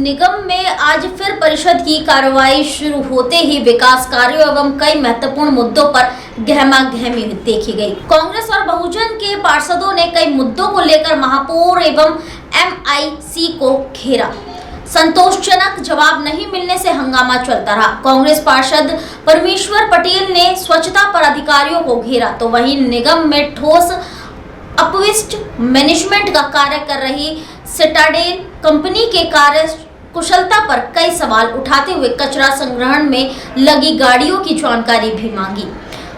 निगम में आज फिर परिषद की कार्रवाई शुरू होते ही विकास कार्यों एवं कई महत्वपूर्ण मुद्दों पर गहमागहमी देखी गई। कांग्रेस और बहुजन के पार्षदों ने कई मुद्दों को लेकर महापौर एवं एमआईसी को घेरा। संतोषजनक जवाब नहीं मिलने से हंगामा चलता रहा। कांग्रेस पार्षद परमेश्वर पटेल ने स्वच्छता पर अधिकारियों को घेरा, तो वहीं निगम में ठोस अपविष्ट मैनेजमेंट का कार्य कर रही सिटाडेल कंपनी के कार्य कुशलता पर कई सवाल उठाते हुए कचरा संग्रहण में लगी गाड़ियों की जानकारी भी मांगी।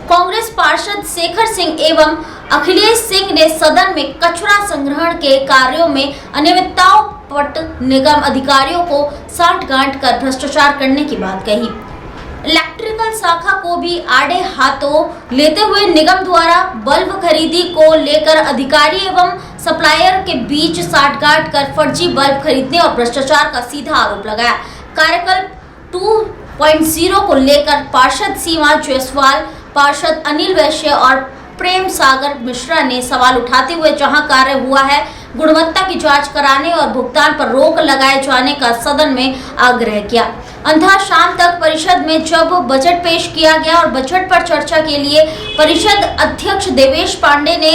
कांग्रेस पार्षद शेखर सिंह एवं अखिलेश सिंह ने सदन में कचरा संग्रहण के कार्यों में अनियमितताओं पर निगम अधिकारियों को सांठ-गांठ कर भ्रष्टाचार करने की बात कही। इलेक्ट्रिकल शाखा को भी आड़े हाथों लेते हुए निगम द्वारा बल्ब खरीदी को लेकर अधिकारी एवं सप्लायर के बीच सांठ-गांठ कर फर्जी बल्ब खरीदने और भ्रष्टाचार का सीधा आरोप लगाया। कार्यकल्प 2.0 को लेकर पार्षद सीमा जायसवाल, पार्षद अनिल वैश्य और प्रेम सागर मिश्रा ने सवाल उठाते हुए जहां कार्य हुआ है गुणवत्ता की जांच कराने और भुगतान पर रोक लगाए जाने का सदन में आग्रह किया। अंधा शाम तक परिषद में जब बजट पेश किया गया और बजट पर चर्चा के लिए परिषद अध्यक्ष देवेश पांडे ने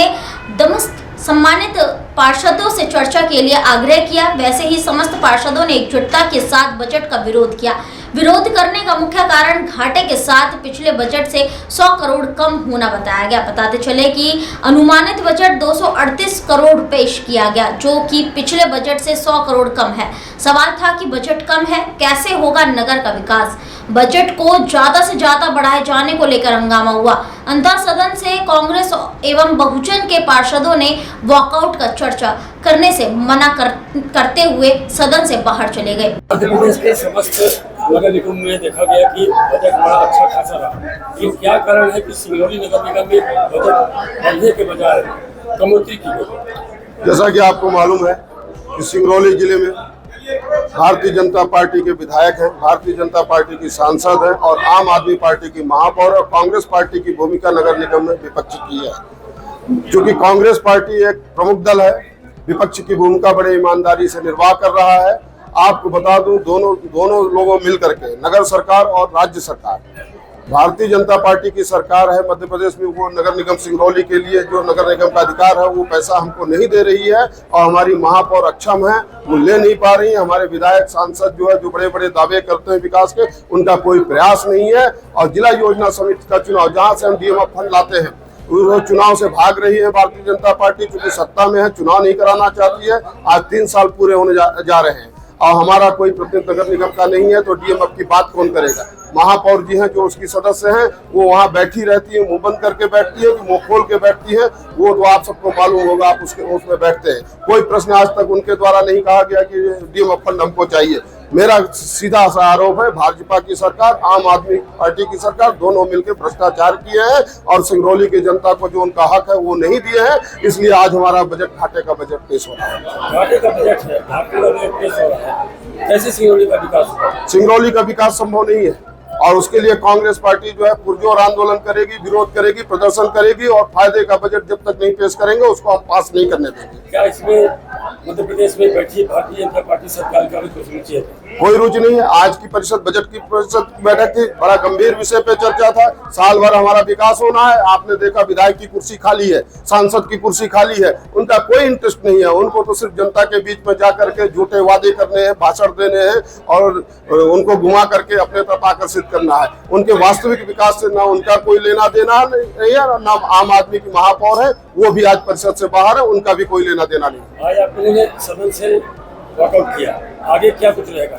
समस्त सम्मानित पार्षदों से चर्चा के लिए आग्रह किया, वैसे ही समस्त पार्षदों ने एकजुटता के साथ बजट का विरोध किया। विरोध करने का मुख्य कारण घाटे के साथ पिछले बजट से 100 करोड़ कम होना बताया गया। बताते चले कि अनुमानित बजट 238 करोड़ पेश किया गया, जो कि पिछले बजट से 100 करोड़ कम है। सवाल था कि बजट कम है, कैसे होगा नगर का विकास। बजट को ज्यादा से ज्यादा बढ़ाए जाने को लेकर हंगामा हुआ। अंतर सदन से कांग्रेस एवं बहुजन के पार्षदों ने वॉकआउट का चर्चा करने से मना करते हुए सदन से बाहर चले गए। मध्य प्रदेश के समस्त नगर निगम में देखा गया कि बजट बड़ा अच्छा खासा रहा, लेकिन क्या कारण है कि सिंगरौली नगर निगम में बजट बढ़ने के बजाय कमौती की गई? जैसा कि आपको मालूम है कि सिंगरौली जिले में भारतीय जनता पार्टी के विधायक हैं, भारतीय जनता पार्टी की सांसद हैं और आम आदमी पार्टी की महापौर और कांग्रेस पार्टी की भूमिका नगर निगम में विपक्ष की है। क्योंकि कांग्रेस पार्टी एक प्रमुख दल है, विपक्ष की भूमिका बड़े ईमानदारी से निर्वाह कर रहा है। आपको बता दूं, दोनों लोगों मिलकर के नगर सरकार और राज्य सरकार, भारतीय जनता पार्टी की सरकार है मध्य प्रदेश में, वो नगर निगम सिंगरौली के लिए जो नगर निगम का अधिकार है वो पैसा हमको नहीं दे रही है और हमारी महापौर अक्षम है, वो ले नहीं पा रही है। हमारे विधायक सांसद जो है जो बड़े बड़े दावे करते हैं विकास के, उनका कोई प्रयास नहीं है। और जिला योजना समिति का चुनाव जहाँ से हम डीएमएफ फंड लाते हैं वो चुनाव से भाग रही है भारतीय जनता पार्टी, क्योंकि सत्ता में है, चुनाव नहीं कराना चाहती है। आज 3 साल पूरे होने जा रहे हैं और हमारा कोई प्रतिनिधि नगर निगम का नहीं है, तो डीएमएफ की बात कौन करेगा। महापौर जी हैं जो उसकी सदस्य हैं, वो वहाँ बैठी रहती है, मुंह बंद करके बैठती है कि मुंह खोल के बैठती है, वो तो आप सबको मालूम होगा, आप उसमें बैठते हैं। कोई प्रश्न आज तक उनके द्वारा नहीं कहा गया कि डीएमएफ फंड हमको चाहिए। मेरा सीधा सा आरोप है भाजपा की सरकार, आम आदमी पार्टी की सरकार, दोनों मिलकर भ्रष्टाचार किए हैं और सिंगरौली की जनता को जो उनका हक है वो नहीं दिए हैं। इसलिए आज हमारा बजट घाटे का बजट पेश हो रहा है। घाटे का बजट है, घाटे का बजट पेश हो रहा है, कैसे सिंगरौली का विकास होगा? सिंगरौली का विकास संभव नहीं है और उसके लिए कांग्रेस पार्टी जो है पुरजोर आंदोलन करेगी, विरोध करेगी, प्रदर्शन करेगी और फायदे का बजट जब तक नहीं पेश करेंगे उसको हम पास नहीं करने देंगे। क्या इसमें मध्य प्रदेश में बैठी भारतीय जनता पार्टी सरकार का भी कुछ रुचि है? कोई रुचि नहीं है। आज की परिषद बजट की परिषद बैठक थी, बड़ा गंभीर विषय पे चर्चा था। साल भर हमारा विकास होना है, आपने देखा विधायक की कुर्सी खाली है, सांसद की कुर्सी खाली है, उनका कोई इंटरेस्ट नहीं है। उनको तो सिर्फ जनता के बीच में जा करके झूठे वादे करने हैं, भाषण देने हैं और उनको घुमा करके अपने तरफ आकर्षित करना है। उनके वास्तविक विकास से ना उनका कोई लेना देना नहीं है, ना आम आदमी की महापौर है, वो भी आज परिषद से बाहर है, उनका भी कोई लेना देना नहीं। आज आपने सदन से वॉकआउट किया, आगे क्या कुछ रहेगा?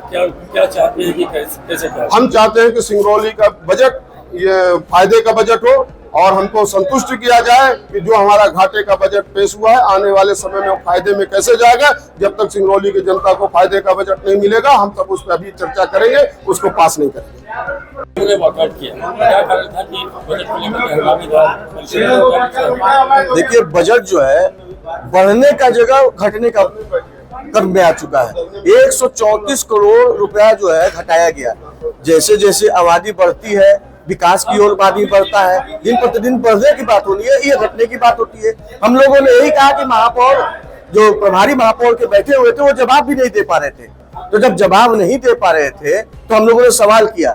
क्या चाहते हैं कि कैसे क्या? हम चाहते हैं कि सिंगरौली का बजट ये फायदे का बजट हो और हमको संतुष्ट किया जाए कि जो हमारा घाटे का बजट पेश हुआ है आने वाले समय में वो फायदे में कैसे जाएगा। जब तक सिंगरौली की जनता को फायदे का बजट नहीं मिलेगा हम तब उस पर अभी चर्चा करेंगे, उसको पास नहीं करेंगे। वॉकआउट किया, क्या कारण था कि बजट को लेकर हंगामी था? देखिए, बजट जो है बढ़ने का जगह घटने का कदम में आ चुका है। 134 करोड़ रुपया जो है घटाया गया। जैसे जैसे आबादी बढ़ती है, विकास की ओर आदमी बढ़ता है, दिन प्रतिदिन बढ़ने की बात होनी है, ये घटने की बात होती है। हम लोगों ने यही कहा कि महापौर जो प्रभारी महापौर के बैठे हुए थे वो जवाब भी नहीं दे पा रहे थे। तो जब जवाब नहीं दे पा रहे थे तो हम लोगों ने सवाल किया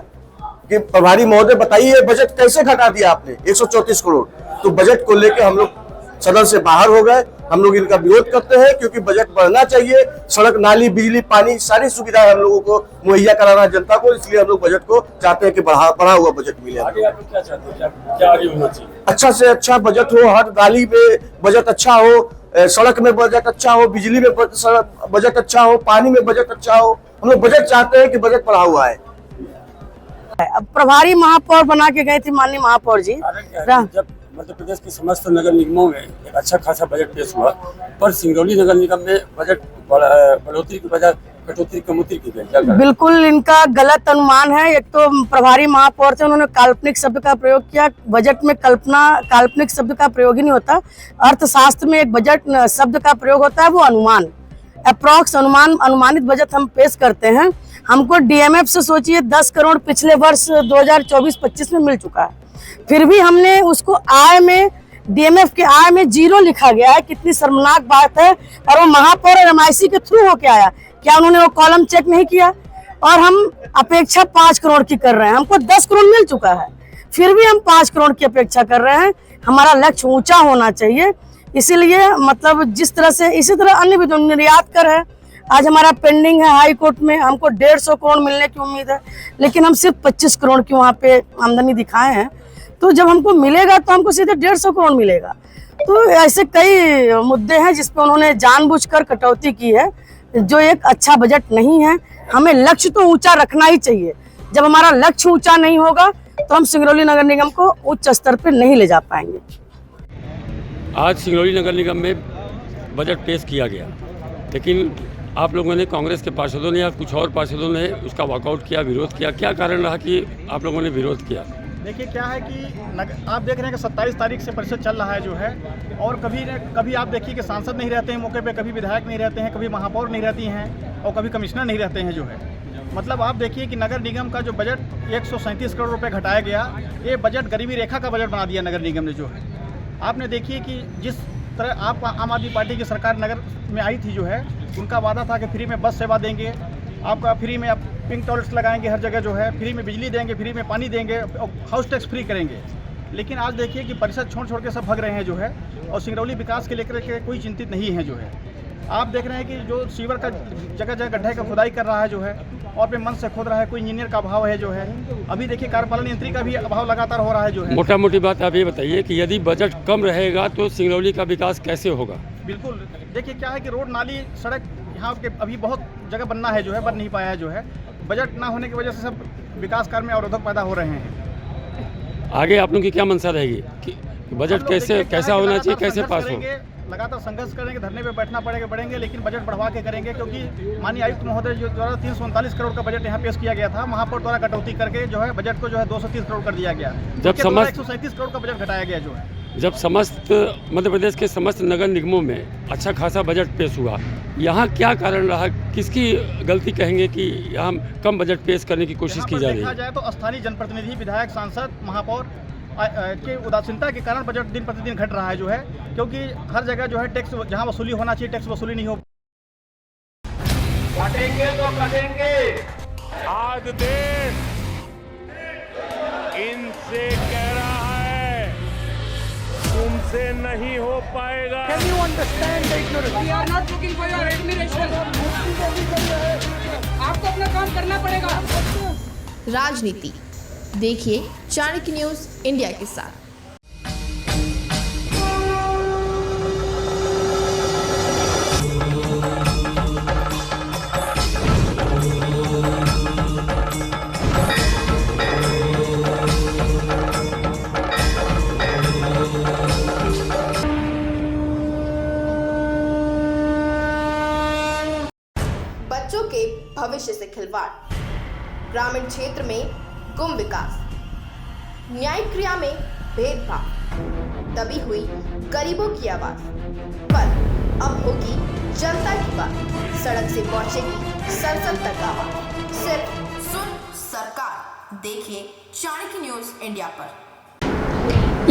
कि प्रभारी महोदय बताइए बजट कैसे घटा दिया आपने 134 करोड़। तो बजट को लेकर हम लोग सदन से बाहर हो गए। हम लोग इनका विरोध करते हैं क्योंकि बजट बढ़ना चाहिए। सड़क, नाली, बिजली, पानी, सारी सुविधाएं हम लोगों को मुहैया कराना है जनता को, इसलिए हम लोग बजट को चाहते हैं कि बढ़ा हुआ बजट मिले। आगे आप क्या चाहते हैं, क्या आगे होना चाहिए? अच्छा से अच्छा बजट हो, हर नाली में बजट अच्छा हो, सड़क में बजट अच्छा हो, बिजली में बजट अच्छा हो, पानी में बजट अच्छा हो। हम लोग बजट चाहते हैं कि बजट बढ़ा हुआ है। अब प्रभारी महापौर बना के गए थे माननीय महापौर जी। जब मध्य प्रदेश के समस्त नगर निगमों में एक अच्छा खासा बजट पेश हुआ, पर सिंगरौली नगर निगम में बजट बढ़ोतरी की बजाय कटौती कमौती की गई। बिल्कुल इनका गलत अनुमान है। एक तो प्रभारी महापौर थे, उन्होंने काल्पनिक शब्द का प्रयोग किया। बजट में काल्पनिक शब्द का प्रयोग ही नहीं होता। अर्थशास्त्र में एक बजट शब्द का प्रयोग होता है, वो अनुमान, अप्रॉक्स अनुमान, अनुमानित बजट हम पेश करते हैं। हमको डीएमएफ से सोचिए 10 करोड़ पिछले वर्ष 2024-25 में मिल चुका है, फिर भी हमने उसको आय में, डीएमएफ के आय में 0 लिखा गया है। कितनी शर्मनाक बात है। और वो महापौर एमआईसी के थ्रू होके आया, क्या उन्होंने वो कॉलम चेक नहीं किया? और हम अपेक्षा 5 करोड़ की कर रहे हैं, हमको 10 करोड़ मिल चुका है, फिर भी हम 5 करोड़ की अपेक्षा कर रहे हैं। हमारा लक्ष्य ऊंचा होना चाहिए। इसीलिए मतलब जिस तरह से, इसी तरह अन्य भी निर्यात कर है, आज हमारा पेंडिंग है हाई कोर्ट में, हमको 150 करोड़ मिलने की उम्मीद है, लेकिन हम सिर्फ 25 करोड़ की वहाँ पे आमदनी दिखाए हैं। तो जब हमको मिलेगा तो हमको सीधे 150 करोड़ मिलेगा। तो ऐसे कई मुद्दे हैं जिस पे उन्होंने जानबूझकर कटौती की है, जो एक अच्छा बजट नहीं है। हमें लक्ष्य तो ऊंचा रखना ही चाहिए। जब हमारा लक्ष्य ऊंचा नहीं होगा तो हम सिंगरौली नगर निगम को उच्च स्तर पर नहीं ले जा पाएंगे। आज सिंगरौली नगर निगम में बजट पेश किया गया, लेकिन आप लोगों ने, कांग्रेस के पार्षदों ने या कुछ और पार्षदों ने उसका वॉकआउट किया, विरोध किया। क्या कारण रहा कि आप लोगों ने विरोध किया? देखिए क्या है कि आप देख रहे हैं कि 27 तारीख से परिषद चल रहा है जो है, और कभी आप देखिए कि सांसद नहीं रहते हैं मौके पे, कभी विधायक नहीं रहते हैं, कभी महापौर नहीं रहती हैं, और कभी कमिश्नर नहीं रहते हैं जो है। मतलब आप देखिए कि नगर निगम का जो बजट 137 करोड़ रुपए घटाया गया, ये बजट गरीबी रेखा का बजट बना दिया नगर निगम ने जो है। आपने देखिए कि जिस तरह आप आम आदमी पार्टी की सरकार नगर में आई थी जो है, उनका वादा था कि फ्री में बस सेवा देंगे, आपका फ्री में आप पिंक टॉयलेट्स लगाएंगे हर जगह जो है, फ्री में बिजली देंगे, फ्री में पानी देंगे, और हाउस टैक्स फ्री करेंगे। लेकिन आज देखिए कि परिषद छोड़ के सब भाग रहे हैं जो है, और सिंगरौली विकास के लेकर के कोई चिंतित नहीं है जो है। आप देख रहे हैं कि जो सीवर का जगह जगह गड्ढे का खुदाई कर रहा है जो है, और पे मन से खोद रहा है, कोई इंजीनियर का अभाव है जो है। अभी देखिए कार्यपालन यंत्री का भी अभाव लगातार हो रहा है जो है। मोटा मोटी बात आप ये बताइए कि यदि बजट कम रहेगा तो सिंगरौली का विकास कैसे होगा? बिल्कुल देखिए क्या है कि रोड, नाली, सड़क यहाँ के अभी बहुत जगह बनना है जो है, बन नहीं पाया है जो है। बजट ना होने की वजह से सब विकास कार्य में अवरोधक पैदा हो रहे हैं। आगे आप लोगों की क्या मंशा रहेगी कि बजट कैसा होना चाहिए, कैसे पास हो? लगातार संघर्ष करेंगे, धरने पे बैठना पड़ेंगे, लेकिन बजट बढ़वा के करेंगे, क्योंकि माननीय आयुक्त महोदय जो द्वारा 339 करोड़ का बजट यहाँ पेश किया गया था, महापौर द्वारा कटौती करके जो है बजट को जो है 230 करोड़ कर दिया गया, जब 137 करोड़ का बजट घटाया गया जो है। जब समस्त मध्य प्रदेश के समस्त नगर निगमों में अच्छा खासा बजट पेश हुआ, यहाँ क्या कारण रहा? किसकी गलती कहेंगे कि यहाँ कम बजट पेश करने की कोशिश की जा रही है? देखा जाए तो स्थानीय जनप्रतिनिधि, विधायक, सांसद, महापौर के उदासीनता के कारण बजट दिन प्रतिदिन घट रहा है जो है, क्योंकि हर जगह जो है टैक्स जहां वसूली होना चाहिए टैक्स वसूली नहीं हो। कटेंगे तो कटेंगे। आज देश इनसे कह रहा है तुमसे नहीं हो पाएगा। Can you understand the ignorance? We are not looking for your admiration. आपको अपना काम करना पड़ेगा। राजनीति देखिए चाणक्य न्यूज इंडिया के साथ। बच्चों के भविष्य से खिलवाड़, ग्रामीण क्षेत्र में गुम विकास, न्यायिक क्रिया में भेदभाव, दबी हुई गरीबों की आवाज। पर अब होगी जनता की बात, सड़क से पहुंचेगी संसद तक आवाज। सिर्फ सुन सरकार, देखिए चाणक्य न्यूज इंडिया पर।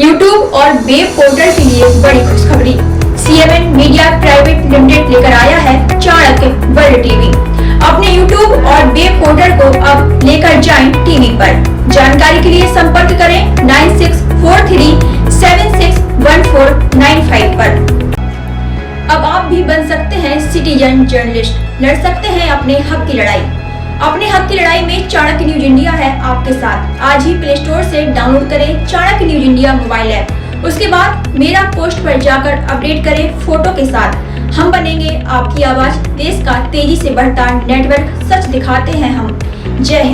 YouTube और वेब पोर्टल के लिए बड़ी खुशखबरी। CMN मीडिया प्राइवेट लिमिटेड लेकर आया है चाणक्य वर्ल्ड टीवी। अपने YouTube और वेब पोर्टल को अब लेकर जाएं टीवी पर। जानकारी के लिए संपर्क करें 9643761495 पर। अब आप भी बन सकते हैं सिटीजन जर्नलिस्ट, लड़ सकते हैं अपने हक की लड़ाई। अपने हक की लड़ाई में चाणक्य न्यूज इंडिया है आपके साथ। आज ही प्ले स्टोर से डाउनलोड करें Chanakya news India mobile app. उसके बाद मेरा पोस्ट पर जाकर अपडेट करें फोटो के साथ। हम बनेंगे आपकी आवाज, देश का तेजी से बढ़ता नेटवर्क, सच दिखाते हैं हम। जय हिंद।